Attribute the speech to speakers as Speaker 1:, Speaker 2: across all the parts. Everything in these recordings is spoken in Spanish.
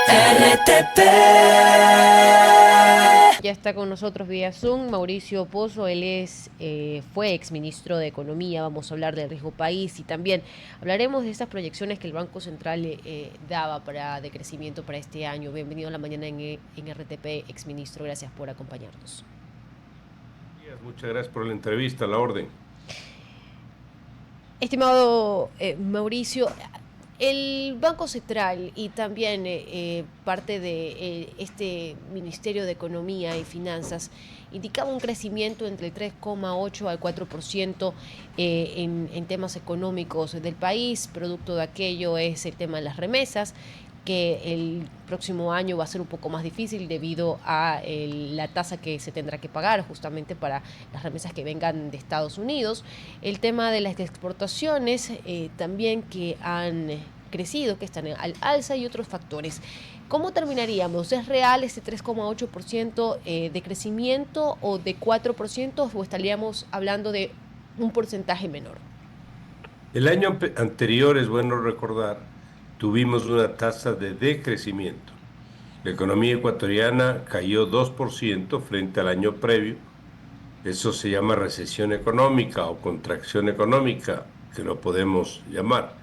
Speaker 1: RTP.
Speaker 2: Ya está con nosotros vía Zoom Mauricio Pozo, él fue exministro de Economía. Vamos a hablar del riesgo país y también hablaremos de estas proyecciones que el Banco Central daba de crecimiento para este año. Bienvenido a la mañana en RTP, exministro, gracias por acompañarnos.
Speaker 3: Muchas gracias por la entrevista, a la orden.
Speaker 2: Estimado Mauricio, el Banco Central y también parte de este Ministerio de Economía y Finanzas indicaba un crecimiento entre el 3,8 al 4% en temas económicos del país. Producto de aquello es el tema de las remesas, que el próximo año va a ser un poco más difícil debido a la tasa que se tendrá que pagar justamente para las remesas que vengan de Estados Unidos. El tema de las exportaciones también que han crecido, que están al alza y otros factores. ¿Cómo terminaríamos? ¿Es real este 3,8% de crecimiento o de 4% o estaríamos hablando de un porcentaje menor?
Speaker 3: El año anterior, es bueno recordar, tuvimos una tasa de decrecimiento. La economía ecuatoriana cayó 2% frente al año previo. Eso se llama recesión económica o contracción económica, que lo podemos llamar.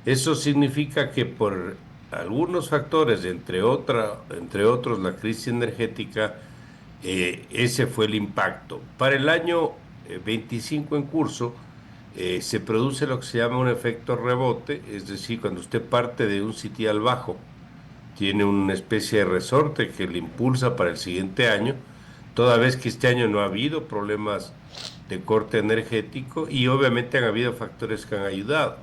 Speaker 3: Eso significa que por algunos factores, entre otros la crisis energética, ese fue el impacto. Para el año 25 en curso, se produce lo que se llama un efecto rebote, es decir, cuando usted parte de un sitial bajo, tiene una especie de resorte que le impulsa para el siguiente año, toda vez que este año no ha habido problemas de corte energético y obviamente han habido factores que han ayudado.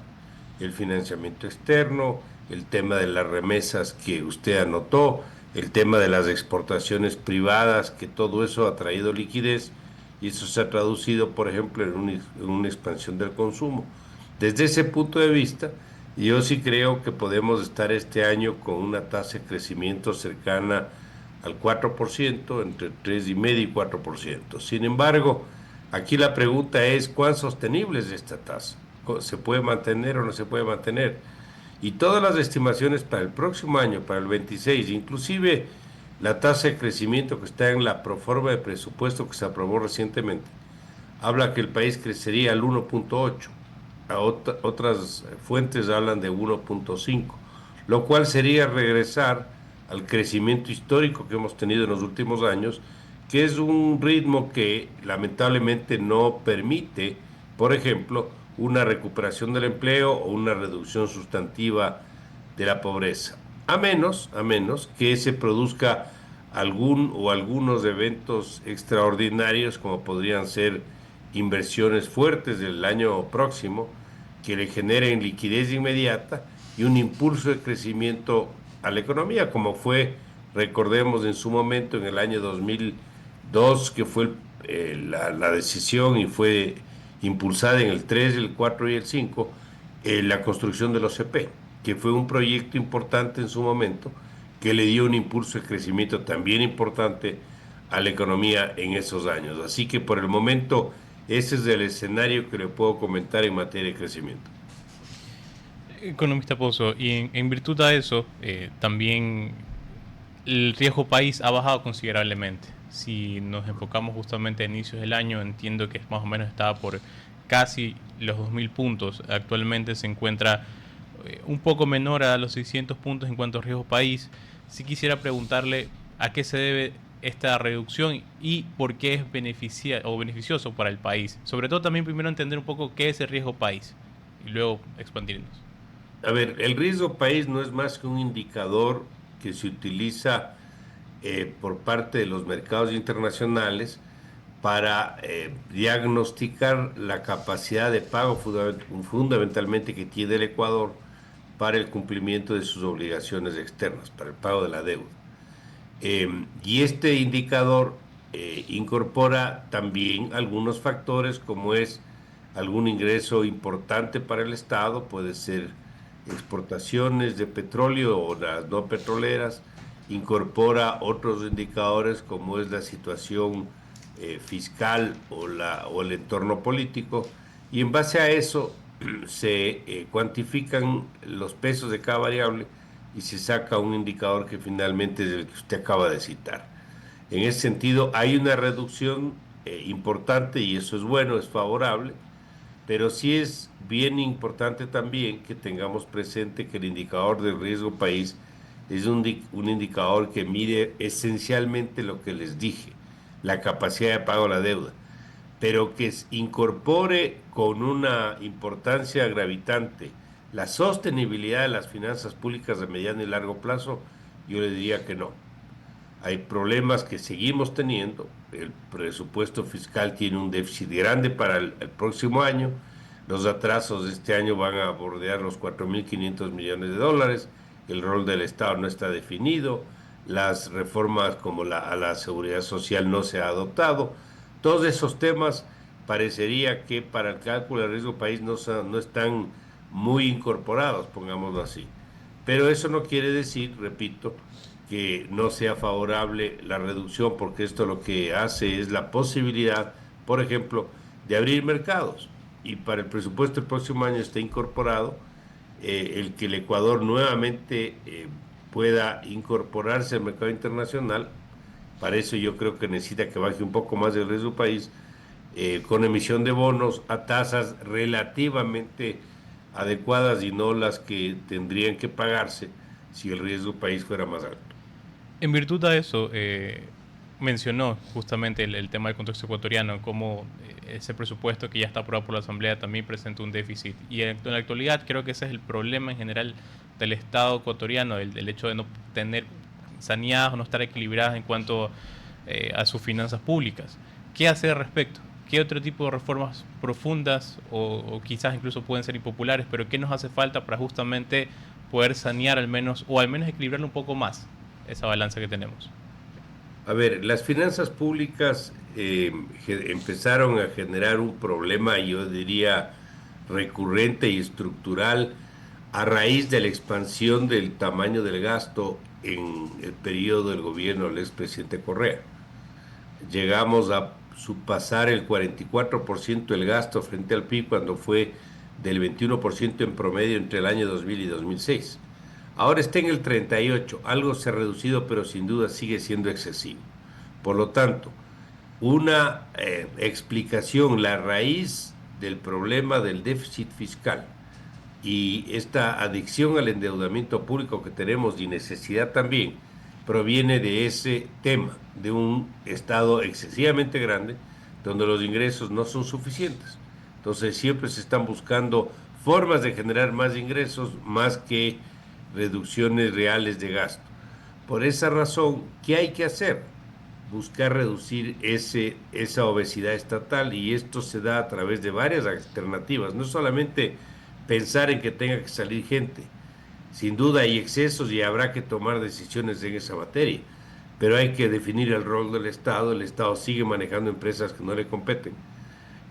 Speaker 3: El financiamiento externo, el tema de las remesas que usted anotó, el tema de las exportaciones privadas, que todo eso ha traído liquidez y eso se ha traducido, por ejemplo, en una expansión del consumo. Desde ese punto de vista, yo sí creo que podemos estar este año con una tasa de crecimiento cercana al 4%, entre 3,5 y 4%. Sin embargo, aquí la pregunta es, ¿cuán sostenible es esta tasa? ¿Se puede mantener o no se puede mantener? Y todas las estimaciones para el próximo año, para el 26, inclusive la tasa de crecimiento que está en la proforma de presupuesto que se aprobó recientemente, habla que el país crecería al 1,8. Otras fuentes hablan de 1,5, lo cual sería regresar al crecimiento histórico que hemos tenido en los últimos años, que es un ritmo que lamentablemente no permite, por ejemplo, una recuperación del empleo o una reducción sustantiva de la pobreza. A menos que se produzca algún o algunos eventos extraordinarios, como podrían ser inversiones fuertes del año próximo, que le generen liquidez inmediata y un impulso de crecimiento a la economía, como fue, recordemos, en su momento, en el año 2002, que fue la decisión y fue impulsada en el 3, el 4 y el 5, la construcción del OCP, que fue un proyecto importante en su momento, que le dio un impulso de crecimiento también importante a la economía en esos años. Así que por el momento ese es el escenario que le puedo comentar en materia de crecimiento.
Speaker 4: Economista Pozo, y en virtud a eso, también el riesgo país ha bajado considerablemente. Si nos enfocamos justamente a inicios del año, entiendo que más o menos estaba por casi los 2.000 puntos. Actualmente se encuentra un poco menor a los 600 puntos en cuanto a riesgo país. Si quisiera preguntarle a qué se debe esta reducción y por qué es beneficioso para el país. Sobre todo también primero entender un poco qué es el riesgo país y luego expandirnos.
Speaker 3: A ver, el riesgo país no es más que un indicador que se utiliza por parte de los mercados internacionales para diagnosticar la capacidad de pago fundamentalmente que tiene el Ecuador para el cumplimiento de sus obligaciones externas, para el pago de la deuda. Y este indicador incorpora también algunos factores como es algún ingreso importante para el Estado, puede ser exportaciones de petróleo o las no petroleras, incorpora otros indicadores como es la situación fiscal o el entorno político, y en base a eso se cuantifican los pesos de cada variable y se saca un indicador que finalmente es el que usted acaba de citar. En ese sentido, hay una reducción importante y eso es bueno, es favorable, pero sí es bien importante también que tengamos presente que el indicador de riesgo país es un indicador que mide esencialmente lo que les dije, la capacidad de pago de la deuda, pero que incorpore con una importancia gravitante la sostenibilidad de las finanzas públicas de mediano y largo plazo, yo le diría que no. Hay problemas que seguimos teniendo. El presupuesto fiscal tiene un déficit grande para el próximo año. Los atrasos de este año van a bordear los 4.500 millones de dólares. El rol del Estado no está definido. Las reformas como a la seguridad social no se ha adoptado. Todos esos temas parecería que para el cálculo de riesgo país no están muy incorporados, pongámoslo así. Pero eso no quiere decir, repito, que no sea favorable la reducción, porque esto lo que hace es la posibilidad, por ejemplo, de abrir mercados. Y para el presupuesto del próximo año está incorporado el que el Ecuador nuevamente pueda incorporarse al mercado internacional. Para eso yo creo que necesita que baje un poco más el riesgo país, con emisión de bonos a tasas relativamente adecuadas y no las que tendrían que pagarse si el riesgo país fuera más alto.
Speaker 4: En virtud de eso, mencionó justamente el tema del contexto ecuatoriano, cómo ese presupuesto que ya está aprobado por la Asamblea también presenta un déficit. Y en la actualidad creo que ese es el problema en general del Estado ecuatoriano, el hecho de no tener saneadas o no estar equilibradas en cuanto a sus finanzas públicas. ¿Qué hacer al respecto? ¿Qué otro tipo de reformas profundas o quizás incluso pueden ser impopulares, pero qué nos hace falta para justamente poder sanear al menos, o al menos equilibrarlo un poco más, esa balanza que tenemos?
Speaker 3: A ver, las finanzas públicas empezaron a generar un problema, yo diría, recurrente y estructural a raíz de la expansión del tamaño del gasto en el periodo del gobierno del expresidente Correa. Llegamos a subpasar el 44% del gasto frente al PIB cuando fue del 21% en promedio entre el año 2000 y 2006. Ahora está en el 38, algo se ha reducido, pero sin duda sigue siendo excesivo. Por lo tanto, una explicación, la raíz del problema del déficit fiscal y esta adicción al endeudamiento público que tenemos y necesidad también, proviene de ese tema, de un Estado excesivamente grande, donde los ingresos no son suficientes. Entonces siempre se están buscando formas de generar más ingresos, más que reducciones reales de gasto. Por esa razón, ¿qué hay que hacer? Buscar reducir esa obesidad estatal, y esto se da a través de varias alternativas, no solamente pensar en que tenga que salir gente. Sin duda hay excesos y habrá que tomar decisiones en esa materia, pero hay que definir el rol del Estado. El Estado sigue manejando empresas que no le competen.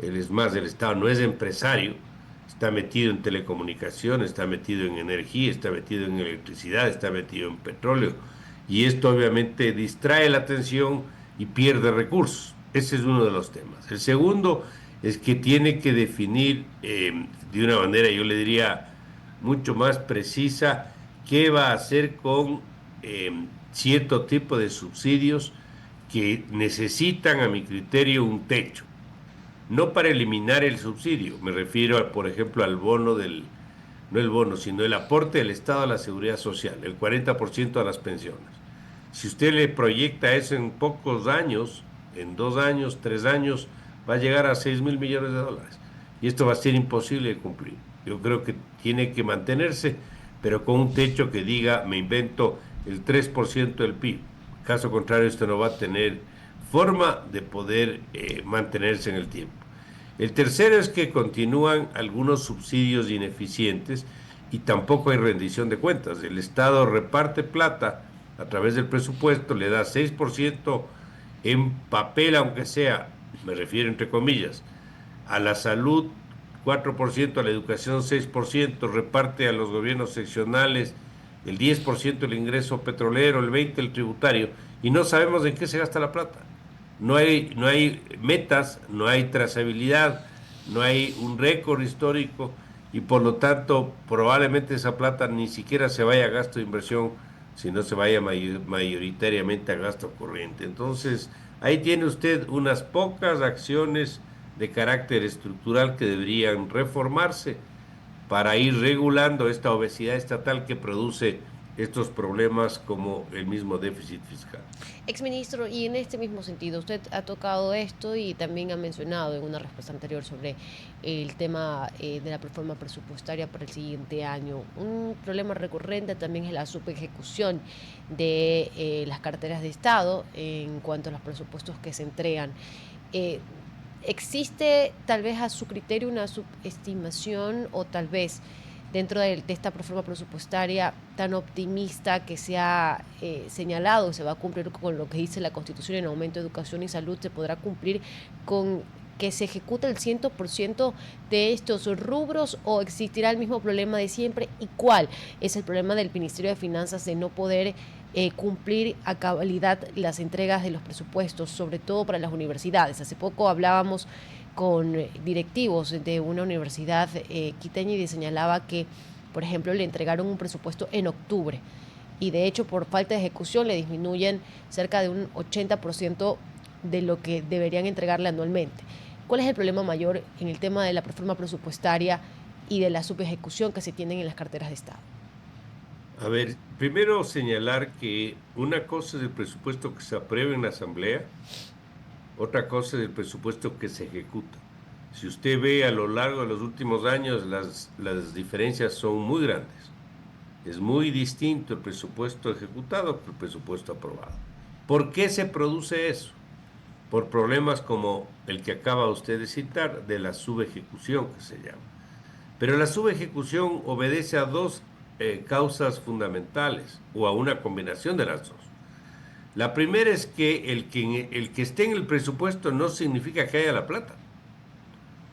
Speaker 3: Es más, el Estado no es empresario, está metido en telecomunicaciones, está metido en energía, está metido en electricidad, está metido en petróleo, y esto obviamente distrae la atención y pierde recursos. Ese es uno de los temas. El segundo es que tiene que definir de una manera, yo le diría, mucho más precisa, qué va a hacer con cierto tipo de subsidios que necesitan, a mi criterio, un techo. No para eliminar el subsidio, me refiero, por ejemplo, al bono no el bono, sino el aporte del Estado a la seguridad social, el 40% a las pensiones. Si usted le proyecta eso en pocos años, en 2 años, 3 años, va a llegar a 6.000 millones de dólares. Y esto va a ser imposible de cumplir. Yo creo que tiene que mantenerse, pero con un techo que diga, me invento, el 3% del PIB. Caso contrario, esto no va a tener forma de poder mantenerse en el tiempo. El tercero es que continúan algunos subsidios ineficientes y tampoco hay rendición de cuentas. El Estado reparte plata a través del presupuesto, le da 6% en papel, aunque sea, me refiero entre comillas, a la salud 4%, a la educación 6%, reparte a los gobiernos seccionales el 10% del ingreso petrolero, el 20% el tributario, y no sabemos en qué se gasta la plata. No hay metas, no hay trazabilidad, no hay un récord histórico, y por lo tanto probablemente esa plata ni siquiera se vaya a gasto de inversión, sino se vaya mayoritariamente a gasto corriente. Entonces, ahí tiene usted unas pocas acciones de carácter estructural que deberían reformarse para ir regulando esta obesidad estatal que produce estos problemas como el mismo déficit fiscal.
Speaker 2: Exministro, y en este mismo sentido, usted ha tocado esto y también ha mencionado en una respuesta anterior sobre el tema de la reforma presupuestaria para el siguiente año. Un problema recurrente también es la subejecución de las carteras de Estado en cuanto a los presupuestos que se entregan. Eh, ¿Existe tal vez a su criterio una subestimación o tal vez dentro de esta reforma presupuestaria tan optimista que se ha señalado, se va a cumplir con lo que dice la Constitución en aumento de educación y salud, se podrá cumplir con que se ejecute el 100% de estos rubros o existirá el mismo problema de siempre? ¿Y cuál es el problema del Ministerio de Finanzas de no poder cumplir a cabalidad las entregas de los presupuestos, sobre todo para las universidades? Hace poco hablábamos con directivos de una universidad quiteña y señalaba que, por ejemplo, le entregaron un presupuesto en octubre y de hecho por falta de ejecución le disminuyen cerca de un 80% de lo que deberían entregarle anualmente. ¿Cuál es el problema mayor en el tema de la reforma presupuestaria y de la subejecución que se tienen en las carteras de Estado?
Speaker 3: A ver, primero señalar que una cosa es el presupuesto que se aprueba en la Asamblea, otra cosa es el presupuesto que se ejecuta. Si usted ve a lo largo de los últimos años, las diferencias son muy grandes. Es muy distinto el presupuesto ejecutado que el presupuesto aprobado. ¿Por qué se produce eso? Por problemas como el que acaba usted de citar, de la subejecución que se llama. Pero la subejecución obedece a dos causas fundamentales o a una combinación de las dos. La primera es que el que esté en el presupuesto no significa que haya la plata.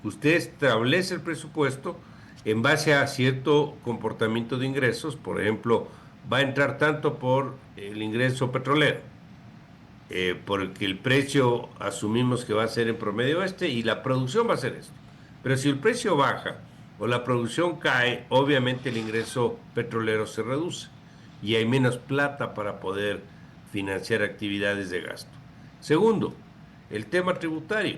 Speaker 3: Usted establece el presupuesto en base a cierto comportamiento de ingresos. Por ejemplo, va a entrar tanto por el ingreso petrolero, porque el precio asumimos que va a ser en promedio este y la producción va a ser esto. Pero si el precio baja o la producción cae, obviamente el ingreso petrolero se reduce y hay menos plata para poder financiar actividades de gasto. Segundo, el tema tributario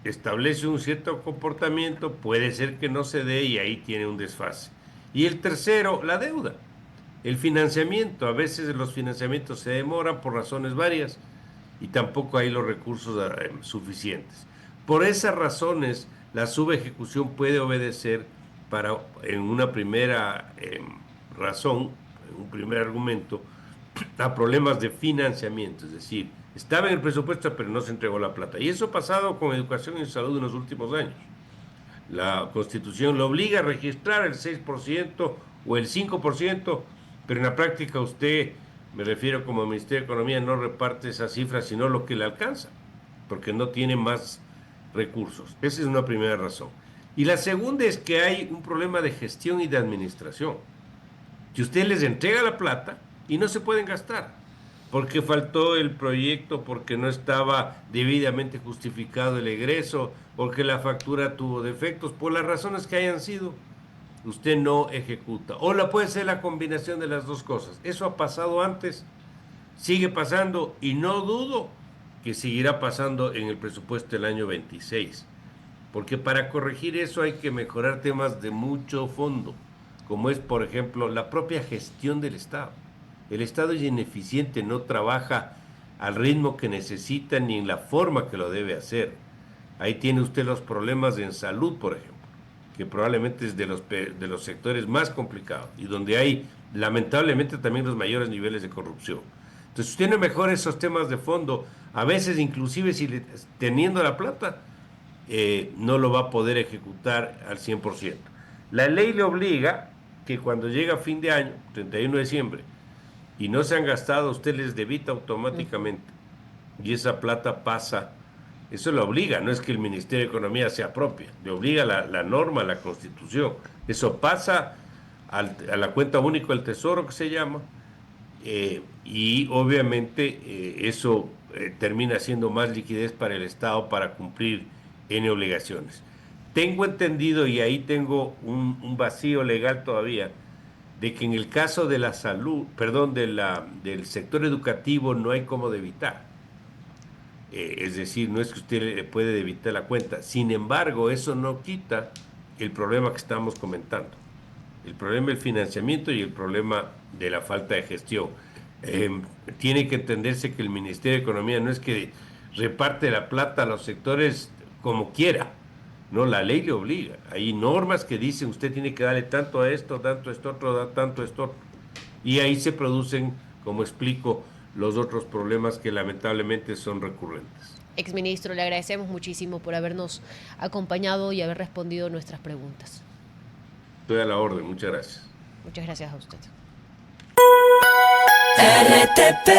Speaker 3: establece un cierto comportamiento, puede ser que no se dé y ahí tiene un desfase. Y el tercero, la deuda, el financiamiento. A veces los financiamientos se demoran por razones varias y tampoco hay los recursos suficientes. Por esas razones, la subejecución puede obedecer en una primera razón, en un primer argumento, a problemas de financiamiento, es decir, estaba en el presupuesto pero no se entregó la plata. Y eso ha pasado con educación y salud en los últimos años. La Constitución lo obliga a registrar el 6% o el 5%, pero en la práctica usted, me refiero como Ministerio de Economía, no reparte esa cifra, sino lo que le alcanza, porque no tiene más recursos. Esa es una primera razón. Y la segunda es que hay un problema de gestión y de administración, que usted les entrega la plata y no se pueden gastar, porque faltó el proyecto, porque no estaba debidamente justificado el egreso, porque la factura tuvo defectos, por las razones que hayan sido, usted no ejecuta. O la puede ser la combinación de las dos cosas. Eso ha pasado antes, sigue pasando y no dudo que seguirá pasando en el presupuesto del año 26. Porque para corregir eso hay que mejorar temas de mucho fondo, como es, por ejemplo, la propia gestión del Estado. El Estado es ineficiente, no trabaja al ritmo que necesita ni en la forma que lo debe hacer. Ahí tiene usted los problemas en salud, por ejemplo, que probablemente es de los sectores más complicados y donde hay lamentablemente también los mayores niveles de corrupción. Entonces, si usted no mejora esos temas de fondo, a veces inclusive teniendo la plata, no lo va a poder ejecutar al 100%. La ley le obliga que cuando llega fin de año, 31 de diciembre, y no se han gastado, usted les debita automáticamente. Y esa plata pasa, eso lo obliga, no es que el Ministerio de Economía se apropie, le obliga la norma, la Constitución. Eso pasa a la cuenta única del Tesoro, que se llama, y obviamente eso termina siendo más liquidez para el Estado para cumplir N obligaciones. Tengo entendido, y ahí tengo un vacío legal todavía, de que en el caso de la salud, perdón, del sector educativo no hay cómo debitar. Es decir, no es que usted le puede debitar la cuenta. Sin embargo, eso no quita el problema que estamos comentando. El problema del financiamiento y el problema de la falta de gestión. Tiene que entenderse que el Ministerio de Economía no es que reparte la plata a los sectores como quiera. No, la ley le obliga. Hay normas que dicen usted tiene que darle tanto a esto, tanto a esto otro, tanto a esto otro. Y ahí se producen, como explico, los otros problemas que lamentablemente son recurrentes.
Speaker 2: Exministro, le agradecemos muchísimo por habernos acompañado y haber respondido nuestras preguntas.
Speaker 3: Estoy a la orden, muchas gracias.
Speaker 2: Muchas gracias a usted.
Speaker 1: RTP